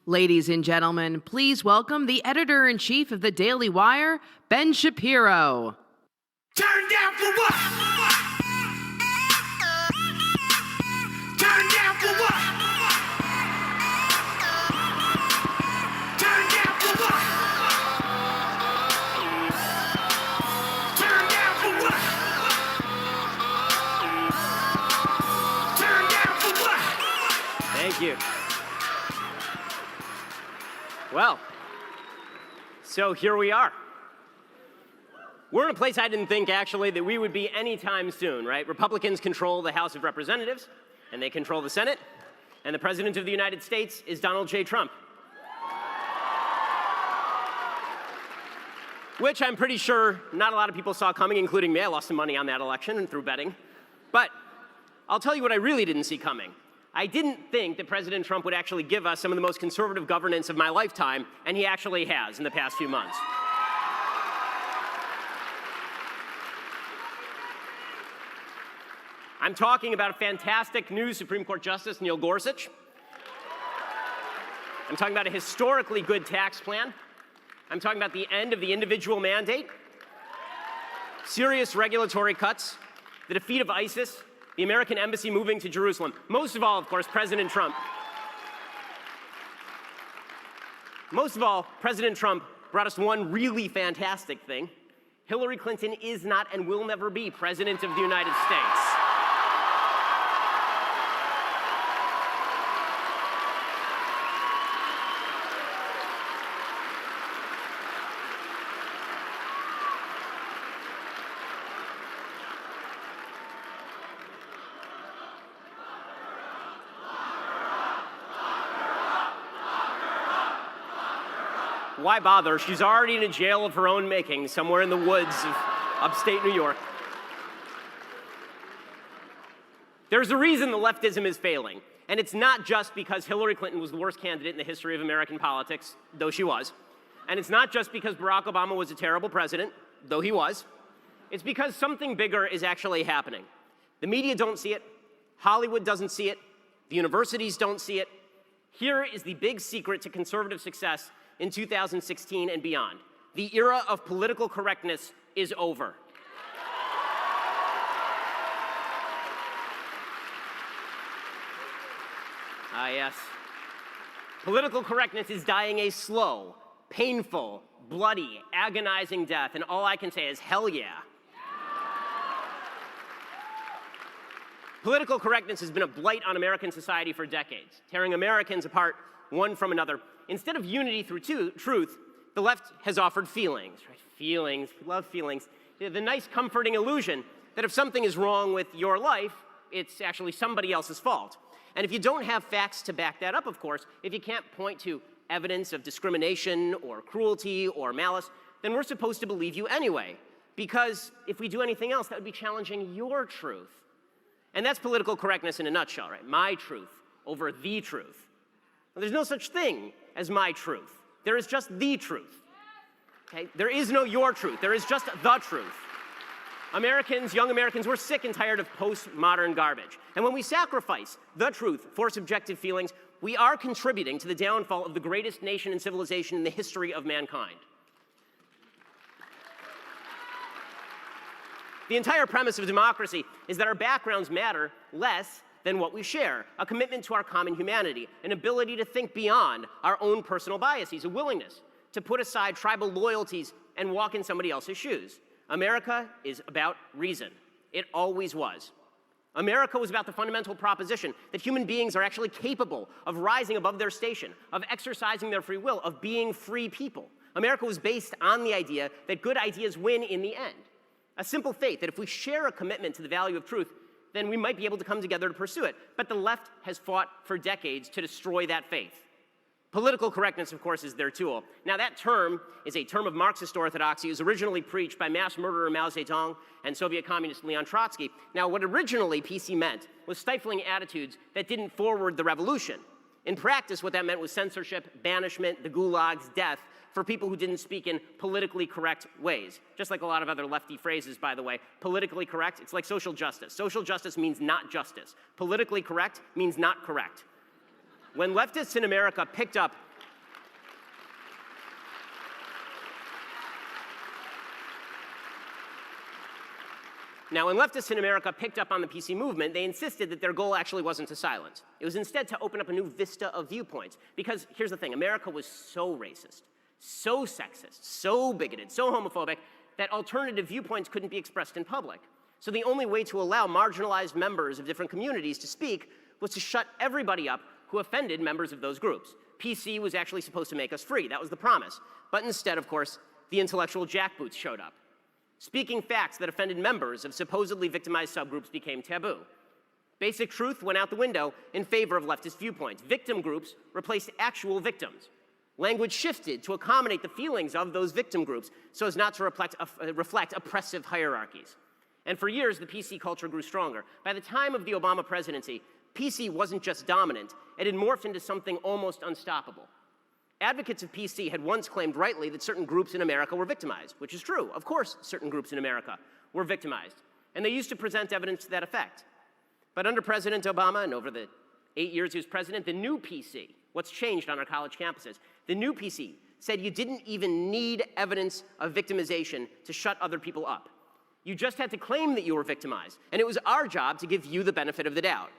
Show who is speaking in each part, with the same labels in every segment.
Speaker 1: Ladies and gentlemen, please welcome the editor-in-chief of the Daily Wire, Ben Shapiro.
Speaker 2: Turn down for what? Turn down for what? Turn down for what? Turn down for what? Turn down for what?
Speaker 3: Thank you. Well, so here we are. We're in a place I didn't think, actually, that we would be anytime soon, right? Republicans control the House of Representatives, and they control the Senate, and the President of the United States is Donald J. Trump. Which I'm pretty sure not a lot of people saw coming, including me. I lost some money on that election and through betting. But I'll tell you what I really didn't see coming. I didn't think that President Trump would actually give us some of the most conservative governance of my lifetime, and he actually has in the past few months. I'm talking about a fantastic new Supreme Court Justice, Neil Gorsuch. I'm talking about a historically good tax plan. I'm talking about the end of the individual mandate, serious regulatory cuts, the defeat of ISIS, the American embassy moving to Jerusalem. Most of all, of course, President Trump. Most of all, President Trump brought us one really fantastic thing. Hillary Clinton is not and will never be President of the United States. Why bother? She's already in a jail of her own making, somewhere in the woods of upstate New York. There's a reason the leftism is failing, and it's not just because Hillary Clinton was the worst candidate in the history of American politics, though she was. And it's not just because Barack Obama was a terrible president, though he was. It's because something bigger is actually happening. The media don't see it, Hollywood doesn't see it, the universities don't see it. Here is the big secret to conservative success in 2016 and beyond. The era of political correctness is over. Ah, yes. Political correctness is dying a slow, painful, bloody, agonizing death, and all I can say is, hell yeah. Political correctness has been a blight on American society for decades, tearing Americans apart one from another. Instead of unity through truth, the left has offered feelings, right? Feelings, we love feelings. The nice, comforting illusion that if something is wrong with your life, it's actually somebody else's fault. And if you don't have facts to back that up, of course, if you can't point to evidence of discrimination or cruelty or malice, then we're supposed to believe you anyway. Because if we do anything else, that would be challenging your truth. And that's political correctness in a nutshell, right? My truth over the truth. There's no such thing as my truth. There is just the truth. Okay? There is no your truth. There is just the truth. Americans, young Americans, we're sick and tired of postmodern garbage. And when we sacrifice the truth for subjective feelings, we are contributing to the downfall of the greatest nation and civilization in the history of mankind. The entire premise of democracy is that our backgrounds matter less than what we share, a commitment to our common humanity, an ability to think beyond our own personal biases, a willingness to put aside tribal loyalties and walk in somebody else's shoes. America is about reason. It always was. America was about the fundamental proposition that human beings are actually capable of rising above their station, of exercising their free will, of being free people. America was based on the idea that good ideas win in the end. A simple faith that if we share a commitment to the value of truth, then we might be able to come together to pursue it. But the left has fought for decades to destroy that faith. Political correctness, of course, is their tool. Now, that term is a term of Marxist orthodoxy. It was originally preached by mass murderer Mao Zedong and Soviet communist Leon Trotsky. Now, what originally PC meant was stifling attitudes that didn't forward the revolution. In practice, what that meant was censorship, banishment, the gulags, death for people who didn't speak in politically correct ways. Just like a lot of other lefty phrases, by the way. Politically correct, it's like social justice. Social justice means not justice. Politically correct means not correct. When leftists in America picked up Now, when leftists in America picked up on the PC movement, they insisted that their goal actually wasn't to silence. It was instead to open up a new vista of viewpoints. Because here's the thing, America was so racist, so sexist, so bigoted, so homophobic, that alternative viewpoints couldn't be expressed in public. So the only way to allow marginalized members of different communities to speak was to shut everybody up who offended members of those groups. PC was actually supposed to make us free. That was the promise. But instead, of course, the intellectual jackboots showed up. Speaking facts that offended members of supposedly victimized subgroups became taboo. Basic truth went out the window in favor of leftist viewpoints. Victim groups replaced actual victims. Language shifted to accommodate the feelings of those victim groups so as not to reflect oppressive hierarchies. And for years, the PC culture grew stronger. By the time of the Obama presidency, PC wasn't just dominant, it had morphed into something almost unstoppable. Advocates of PC had once claimed rightly that certain groups in America were victimized, which is true. Of course, certain groups in America were victimized. And they used to present evidence to that effect. But under President Obama, and over the 8 years he was president, the new PC, what's changed on our college campuses, the new PC said you didn't even need evidence of victimization to shut other people up. You just had to claim that you were victimized. And it was our job to give you the benefit of the doubt.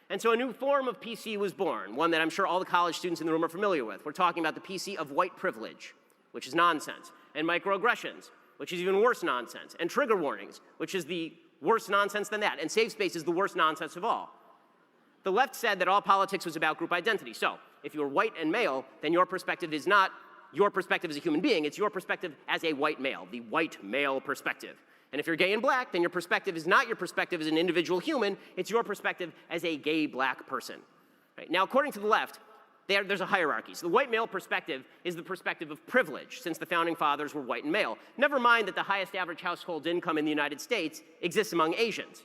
Speaker 3: And so a new form of PC was born, one that I'm sure all the college students in the room are familiar with. We're talking about the PC of white privilege, which is nonsense, and microaggressions, which is even worse nonsense, and trigger warnings, which is the worse nonsense than that, and safe space is the worst nonsense of all. The left said that all politics was about group identity. So if you're white and male, then your perspective is not your perspective as a human being, it's your perspective as a white male, the white male perspective. And if you're gay and black, then your perspective is not your perspective as an individual human, it's your perspective as a gay black person. Right? Now, according to the left, there's a hierarchy. So the white male perspective is the perspective of privilege, since the founding fathers were white and male. Never mind that the highest average household income in the United States exists among Asians.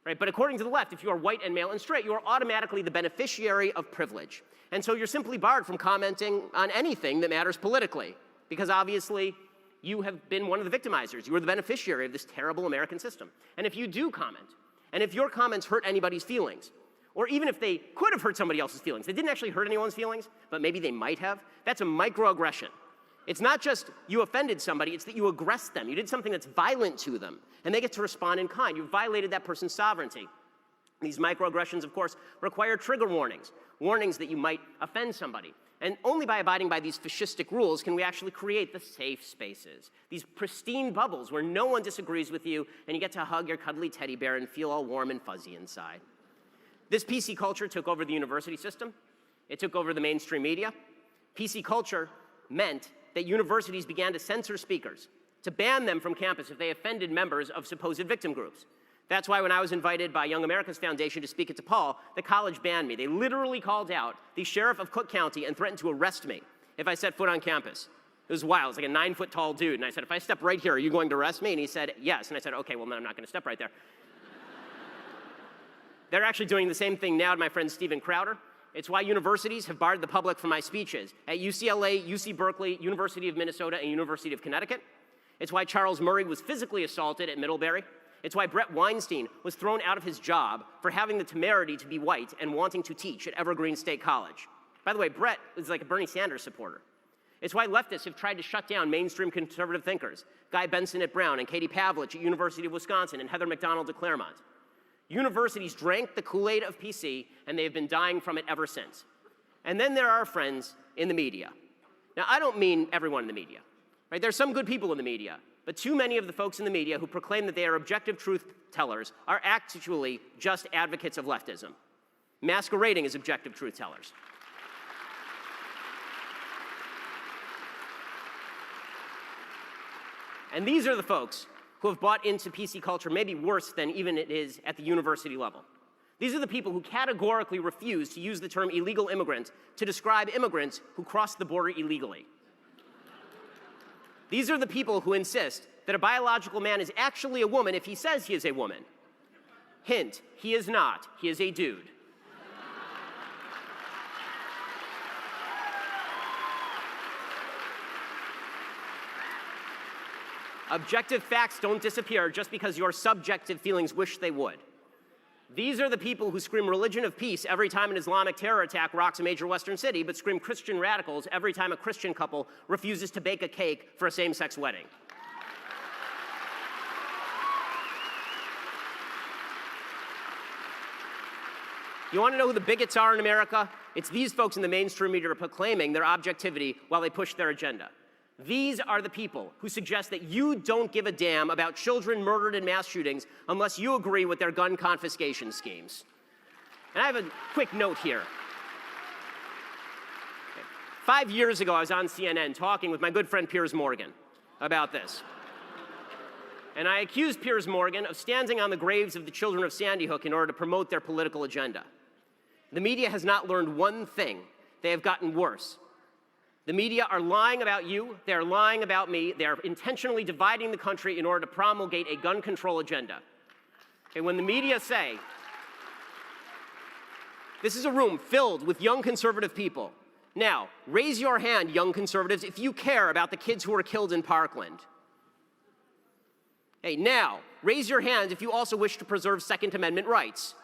Speaker 3: Right? But according to the left, if you are white and male and straight, you are automatically the beneficiary of privilege. And so you're simply barred from commenting on anything that matters politically, because obviously you have been one of the victimizers. You are the beneficiary of this terrible American system. And if you do comment, and if your comments hurt anybody's feelings, or even if they could have hurt somebody else's feelings, they didn't actually hurt anyone's feelings, but maybe they might have, that's a microaggression. It's not just you offended somebody, it's that you aggressed them. You did something that's violent to them, and they get to respond in kind. You violated that person's sovereignty. These microaggressions, of course, require trigger warnings, warnings that you might offend somebody. And only by abiding by these fascistic rules can we actually create the safe spaces, these pristine bubbles where no one disagrees with you and you get to hug your cuddly teddy bear and feel all warm and fuzzy inside. This PC culture took over the university system. It took over the mainstream media. PC culture meant that universities began to censor speakers, to ban them from campus if they offended members of supposed victim groups. That's why when I was invited by Young America's Foundation to speak at DePaul, the college banned me. They literally called out the sheriff of Cook County and threatened to arrest me if I set foot on campus. It was wild. It was like a 9-foot-tall dude. And I said, if I step right here, are you going to arrest me? And he said, yes. And I said, okay, well, then I'm not going to step right there. They're actually doing the same thing now to my friend Steven Crowder. It's why universities have barred the public from my speeches at UCLA, UC Berkeley, University of Minnesota, and University of Connecticut. It's why Charles Murray was physically assaulted at Middlebury. It's why Brett Weinstein was thrown out of his job for having the temerity to be white and wanting to teach at Evergreen State College. By the way, Brett is like a Bernie Sanders supporter. It's why leftists have tried to shut down mainstream conservative thinkers, Guy Benson at Brown and Katie Pavlich at University of Wisconsin and Heather McDonald at Claremont. Universities drank the Kool-Aid of PC, and they have been dying from it ever since. And then there are our friends in the media. Now, I don't mean everyone in the media. Right? There's some good people in the media, but too many of the folks in the media who proclaim that they are objective truth tellers are actually just advocates of leftism, masquerading as objective truth tellers. And these are the folks who have bought into PC culture maybe worse than even it is at the university level. These are the people who categorically refuse to use the term illegal immigrant to describe immigrants who cross the border illegally. These are the people who insist that a biological man is actually a woman if he says he is a woman. Hint, he is not. He is a dude. Objective facts don't disappear just because your subjective feelings wish they would. These are the people who scream religion of peace every time an Islamic terror attack rocks a major Western city, but scream Christian radicals every time a Christian couple refuses to bake a cake for a same-sex wedding. You want to know who the bigots are in America? It's these folks in the mainstream media are proclaiming their objectivity while they push their agenda. These are the people who suggest that you don't give a damn about children murdered in mass shootings unless you agree with their gun confiscation schemes. And I have a quick note here. 5 years ago, I was on CNN talking with my good friend Piers Morgan about this. And I accused Piers Morgan of standing on the graves of the children of Sandy Hook in order to promote their political agenda. The media has not learned one thing. They have gotten worse. The media are lying about you. They are lying about me. They are intentionally dividing the country in order to promulgate a gun control agenda. And when the media say, this is a room filled with young conservative people. Now, raise your hand, young conservatives, if you care about the kids who were killed in Parkland. Hey, now, raise your hand if you also wish to preserve Second Amendment rights.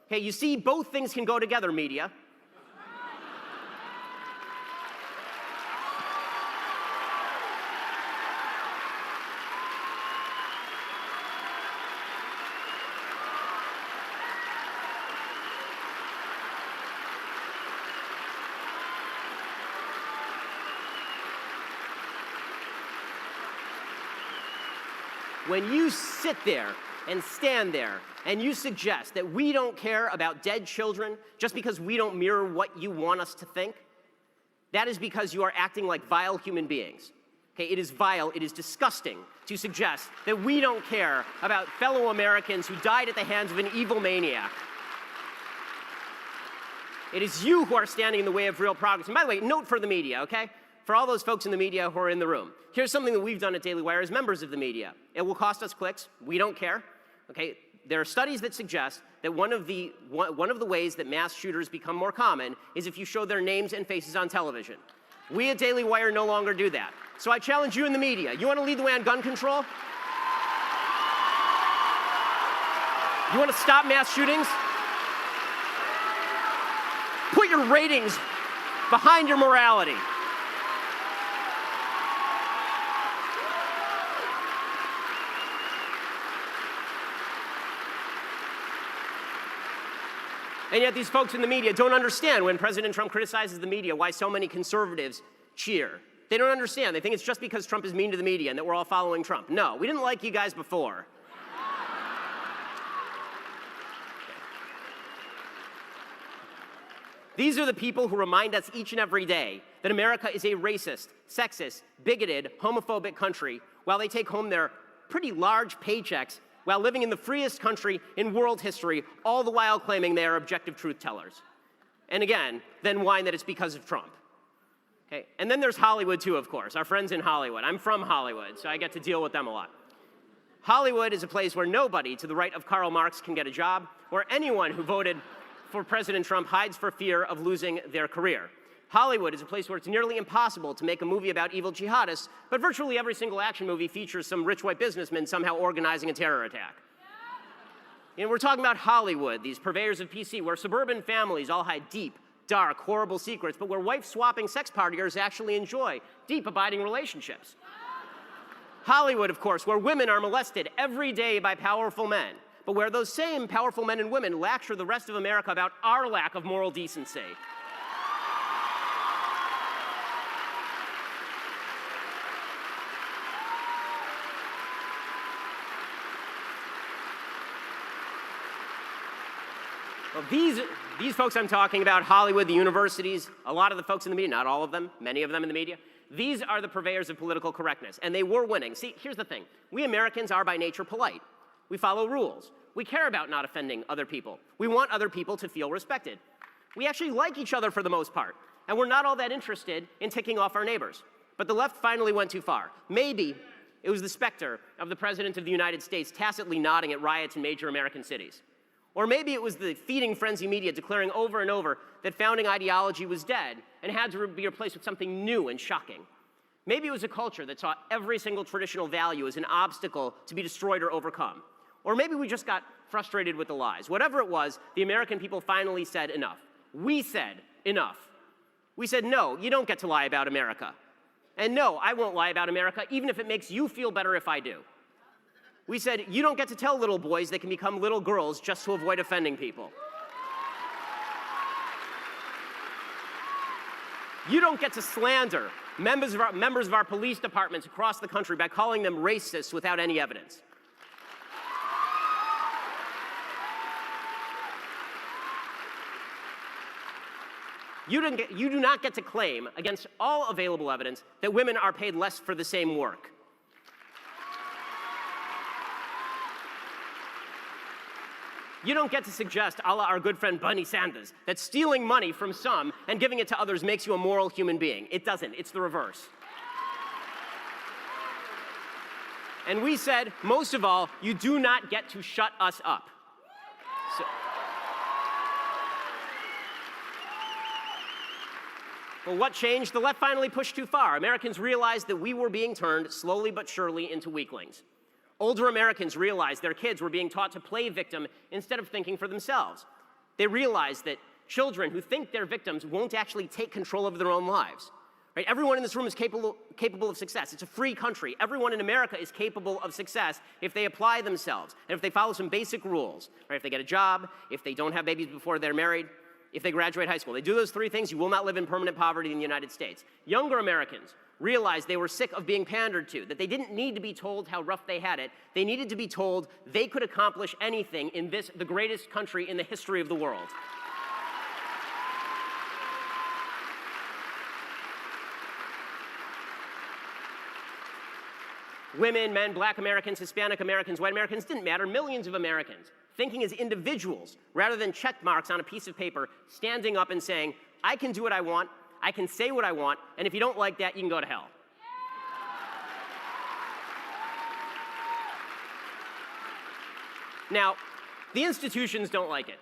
Speaker 3: Hey, you see, both things can go together, media. When you sit there and stand there and you suggest that we don't care about dead children just because we don't mirror what you want us to think, that is because you are acting like vile human beings. Okay, it is vile, it is disgusting to suggest that we don't care about fellow Americans who died at the hands of an evil maniac. It is you who are standing in the way of real progress. And by the way, note for the media, okay? For all those folks in the media who are in the room, here's something that we've done at Daily Wire as members of the media. It will cost us clicks. We don't care. Okay? There are studies that suggest that one of the ways that mass shooters become more common is if you show their names and faces on television. We at Daily Wire no longer do that. So I challenge you in the media. You want to lead the way on gun control? You want to stop mass shootings? Put your ratings behind your morality. And yet these folks in the media don't understand when President Trump criticizes the media why so many conservatives cheer. They don't understand. They think it's just because Trump is mean to the media and that we're all following Trump. No, we didn't like you guys before. These are the people who remind us each and every day that America is a racist, sexist, bigoted, homophobic country while they take home their pretty large paychecks while living in the freest country in world history, all the while claiming they are objective truth tellers. And again, then whine that it's because of Trump. Okay? And then there's Hollywood too, of course, our friends in Hollywood. I'm from Hollywood, so I get to deal with them a lot. Hollywood is a place where nobody to the right of Karl Marx can get a job, where anyone who voted for President Trump hides for fear of losing their career. Hollywood is a place where it's nearly impossible to make a movie about evil jihadists, but virtually every single action movie features some rich white businessman somehow organizing a terror attack. You know, we're talking about Hollywood, these purveyors of PC, where suburban families all hide deep, dark, horrible secrets, but where wife-swapping sex partiers actually enjoy deep, abiding relationships. Hollywood, of course, where women are molested every day by powerful men, but where those same powerful men and women lecture the rest of America about our lack of moral decency. Well, these folks I'm talking about, Hollywood, the universities, a lot of the folks in the media, not all of them, many of them in the media, these are the purveyors of political correctness, and they were winning. See, here's the thing. We Americans are by nature polite. We follow rules. We care about not offending other people. We want other people to feel respected. We actually like each other for the most part, and we're not all that interested in ticking off our neighbors. But the left finally went too far. Maybe it was the specter of the President of the United States tacitly nodding at riots in major American cities. Or maybe it was the feeding frenzy media declaring over and over that founding ideology was dead and had to be replaced with something new and shocking. Maybe it was a culture that saw every single traditional value as an obstacle to be destroyed or overcome. Or maybe we just got frustrated with the lies. Whatever it was, the American people finally said enough. We said enough. We said, no, you don't get to lie about America. And no, I won't lie about America, even if it makes you feel better if I do. We said, you don't get to tell little boys they can become little girls just to avoid offending people. You don't get to slander members of our police departments across the country by calling them racists without any evidence. You do not get to claim, against all available evidence, that women are paid less for the same work. You don't get to suggest, a la our good friend Bernie Sanders, that stealing money from some and giving it to others makes you a moral human being. It doesn't. It's the reverse. And we said, most of all, you do not get to shut us up. Well, what changed? The left finally pushed too far. Americans realized that we were being turned slowly but surely into weaklings. Older Americans realized their kids were being taught to play victim instead of thinking for themselves. They realized that children who think they're victims won't actually take control of their own lives. Right? Everyone in this room is capable of success. It's a free country. Everyone in America is capable of success if they apply themselves and if they follow some basic rules. Right? If they get a job, if they don't have babies before they're married, if they graduate high school. They do those three things, you will not live in permanent poverty in the United States. Younger Americans realized they were sick of being pandered to, that they didn't need to be told how rough they had it. They needed to be told they could accomplish anything in this, the greatest country in the history of the world. Women, men, black Americans, Hispanic Americans, white Americans, didn't matter. Millions of Americans thinking as individuals rather than check marks on a piece of paper, standing up and saying, I can do what I want, I can say what I want, and if you don't like that, you can go to hell. Now, the institutions don't like it.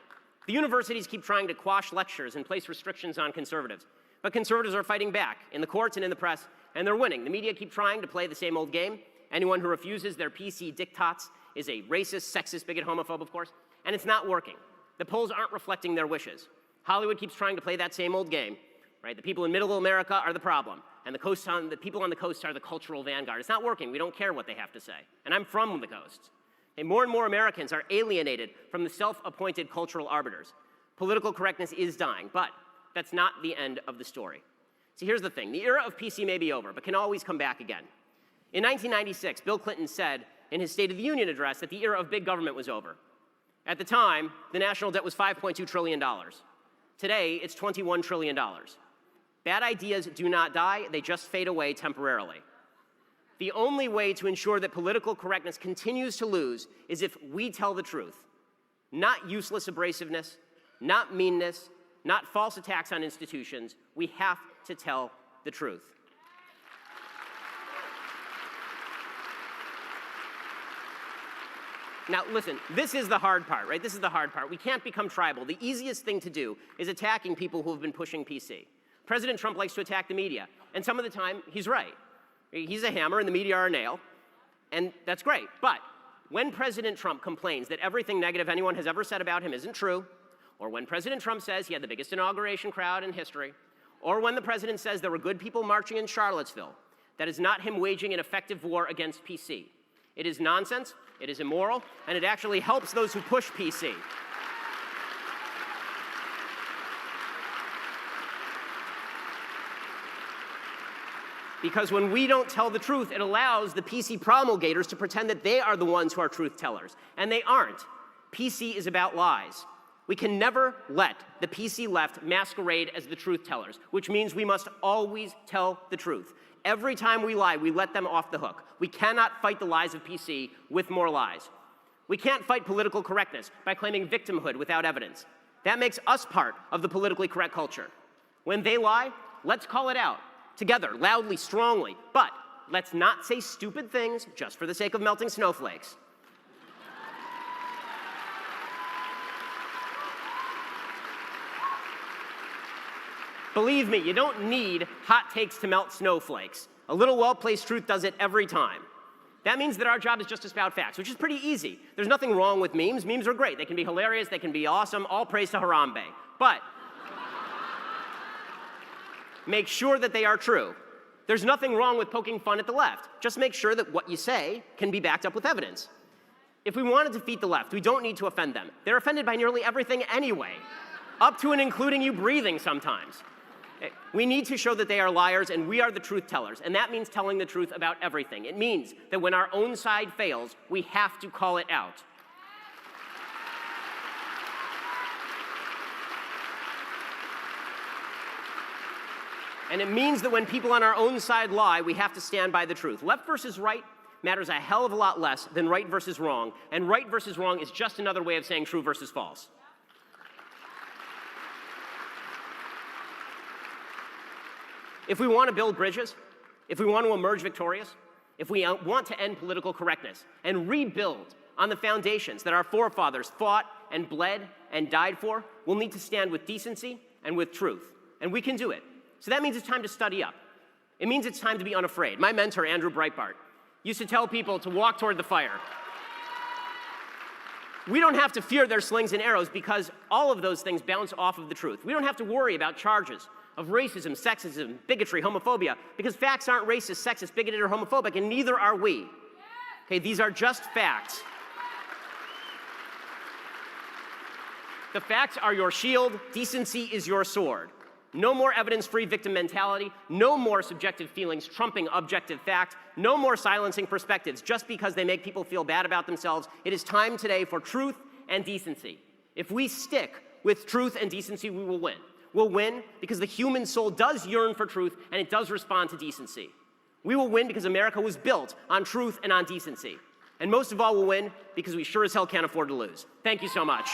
Speaker 3: The universities keep trying to quash lectures and place restrictions on conservatives. But conservatives are fighting back in the courts and in the press, and they're winning. The media keep trying to play the same old game. Anyone who refuses their PC diktats is a racist, sexist, bigot, homophobe, of course, and it's not working. The polls aren't reflecting their wishes. Hollywood keeps trying to play that same old game, right? The people in middle America are the problem, and the people on the coast are the cultural vanguard. It's not working. We don't care what they have to say. And I'm from the coast. And more Americans are alienated from the self-appointed cultural arbiters. Political correctness is dying, but that's not the end of the story. See, here's the thing. The era of PC may be over, but can always come back again. In 1996, Bill Clinton said in his State of the Union address that the era of big government was over. At the time, the national debt was $5.2 trillion. Today, it's $21 trillion. Bad ideas do not die, they just fade away temporarily. The only way to ensure that political correctness continues to lose is if we tell the truth. Not useless abrasiveness, not meanness, not false attacks on institutions. We have to tell the truth. Now, listen, this is the hard part, right? This is the hard part. We can't become tribal. The easiest thing to do is attacking people who have been pushing PC. President Trump likes to attack the media, and some of the time, he's right. He's a hammer and the media are a nail, and that's great. But when President Trump complains that everything negative anyone has ever said about him isn't true, or when President Trump says he had the biggest inauguration crowd in history, or when the president says there were good people marching in Charlottesville, that is not him waging an effective war against PC. It is nonsense, it is immoral, and it actually helps those who push PC. Because when we don't tell the truth, it allows the PC promulgators to pretend that they are the ones who are truth tellers, and they aren't. PC is about lies. We can never let the PC left masquerade as the truth tellers, which means we must always tell the truth. Every time we lie, we let them off the hook. We cannot fight the lies of PC with more lies. We can't fight political correctness by claiming victimhood without evidence. That makes us part of the politically correct culture. When they lie, let's call it out, together, loudly, strongly, but let's not say stupid things just for the sake of melting snowflakes. Believe me, you don't need hot takes to melt snowflakes. A little well-placed truth does it every time. That means that our job is just to spout facts, which is pretty easy. There's nothing wrong with memes. Memes are great. They can be hilarious. They can be awesome. All praise to Harambe. But make sure that they are true. There's nothing wrong with poking fun at the left. Just make sure that what you say can be backed up with evidence. If we want to defeat the left, we don't need to offend them. They're offended by nearly everything anyway, up to and including you breathing sometimes. We need to show that they are liars and we are the truth tellers, and that means telling the truth about everything. It means that when our own side fails, we have to call it out. And it means that when people on our own side lie, we have to stand by the truth. Left versus right matters a hell of a lot less than right versus wrong, and right versus wrong is just another way of saying true versus false. If we want to build bridges, if we want to emerge victorious, if we want to end political correctness and rebuild on the foundations that our forefathers fought and bled and died for, we'll need to stand with decency and with truth. And we can do it. So that means it's time to study up. It means it's time to be unafraid. My mentor, Andrew Breitbart, used to tell people to walk toward the fire. We don't have to fear their slings and arrows because all of those things bounce off of the truth. We don't have to worry about charges of racism, sexism, bigotry, homophobia, because facts aren't racist, sexist, bigoted, or homophobic, and neither are we. Okay, these are just facts. The facts are your shield, decency is your sword. No more evidence-free victim mentality, no more subjective feelings trumping objective fact, no more silencing perspectives just because they make people feel bad about themselves. It is time today for truth and decency. If we stick with truth and decency, we will win. We'll win because the human soul does yearn for truth and it does respond to decency. We will win because America was built on truth and on decency. And most of all, we'll win because we sure as hell can't afford to lose. Thank you so much.